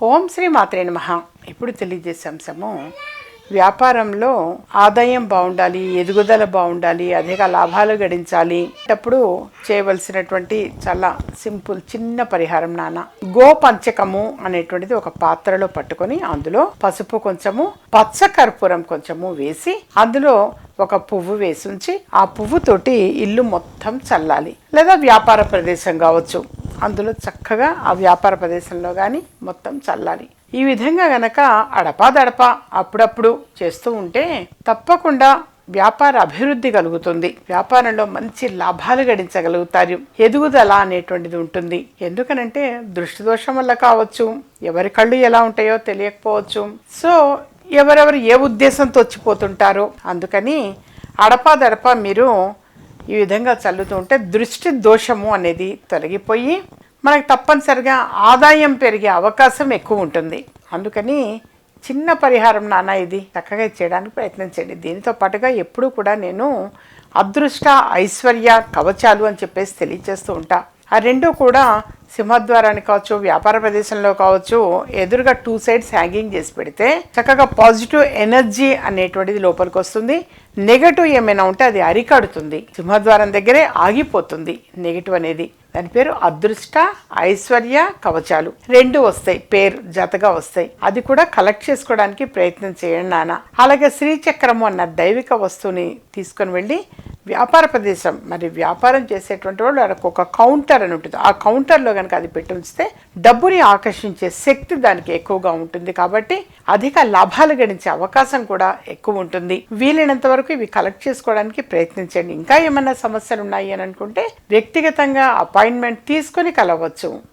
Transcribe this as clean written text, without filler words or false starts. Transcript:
ఓం శ్రీ మాత్రే నమః. ఇప్పుడు తెలియజేసే అంశము వ్యాపారంలో ఆదాయం బాగుండాలి, ఎదుగుదల బాగుండాలి, అధిక లాభాలు గడించాలి. అప్పుడు చేయవలసినటువంటి చాలా సింపుల్ చిన్న పరిహారం గో పంచకము అనేటువంటిది ఒక పాత్రలో పట్టుకొని అందులో పసుపు కొంచెము, పచ్చ కర్పూరం కొంచెము వేసి అందులో ఒక పువ్వు వేసి ఉంచి ఆ పువ్వుతోటి ఇల్లు మొత్తం చల్లాలి. లేదా వ్యాపార ప్రదేశం కావచ్చు, అందులో చక్కగా ఆ వ్యాపార ప్రదేశంలో కానీ మొత్తం చల్లాలి. ఈ విధంగా గనక అడపాదడపా అప్పుడప్పుడు చేస్తూ ఉంటే తప్పకుండా వ్యాపార అభివృద్ధి కలుగుతుంది. వ్యాపారంలో మంచి లాభాలు గడించగలుగుతారు. ఎదుగుదల అనేటువంటిది ఉంటుంది. ఎందుకనంటే దృష్టి దోషం వల్ల కావచ్చు, ఎవరి కళ్ళు ఎలా ఉంటాయో తెలియకపోవచ్చు. సో ఎవరెవరు ఏ ఉద్దేశంతో వచ్చిపోతుంటారో అందుకని అడపాదడపా మీరు ఈ విధంగా చల్లుతూ ఉంటే దృష్టి దోషము అనేది తొలగిపోయి మనకు తప్పనిసరిగా ఆదాయం పెరిగే అవకాశం ఎక్కువ ఉంటుంది. అందుకని చిన్న పరిహారం ఇది చక్కగా చేయడానికి ప్రయత్నించండి. దీనితో పాటుగా ఎప్పుడూ కూడా నేను అదృష్ట ఐశ్వర్య కవచాలు అని చెప్పేసి తెలియజేస్తూ ఉంటా. ఆ రెండు కూడా సింహద్వారానికి కావచ్చు, వ్యాపార ప్రదేశంలో కావచ్చు, ఎదురుగా 2 సైడ్స్ హ్యాంగింగ్ చేసి పెడితే చక్కగా పాజిటివ్ ఎనర్జీ అనేటువంటిది లోపలికి వస్తుంది. నెగటివ్ ఏమైనా ఉంటే అది అరికడుతుంది. సింహద్వారం దగ్గరే ఆగిపోతుంది నెగటివ్ అనేది. దాని పేరు అదృష్ట ఐశ్వర్య కవచాలు. 2 వస్తాయి, పేరు జతగా వస్తాయి. అది కూడా కలెక్ట్ చేసుకోవడానికి ప్రయత్నం చేయండి అలాగే శ్రీచక్రము అన్న దైవిక వస్తువుని తీసుకొని వెళ్ళి వ్యాపార ప్రదేశం, మరి వ్యాపారం చేసేటువంటి వాళ్ళు వాళ్ళకు ఒక కౌంటర్ అని ఉంటుంది. ఆ కౌంటర్లో కనుక అది పెట్టి ఉంచితే డబ్బుని ఆకర్షించే శక్తి దానికి ఎక్కువగా ఉంటుంది. కాబట్టి అధిక లాభాలు గడించే అవకాశం కూడా ఎక్కువ ఉంటుంది. వీలైనంత వరకు ఇవి కలెక్ట్ చేసుకోవడానికి ప్రయత్నించండి. ఇంకా ఏమైనా సమస్యలు ఉన్నాయి అని అనుకుంటే వ్యక్తిగతంగా అపాయింట్మెంట్ తీసుకొని కలవచ్చు.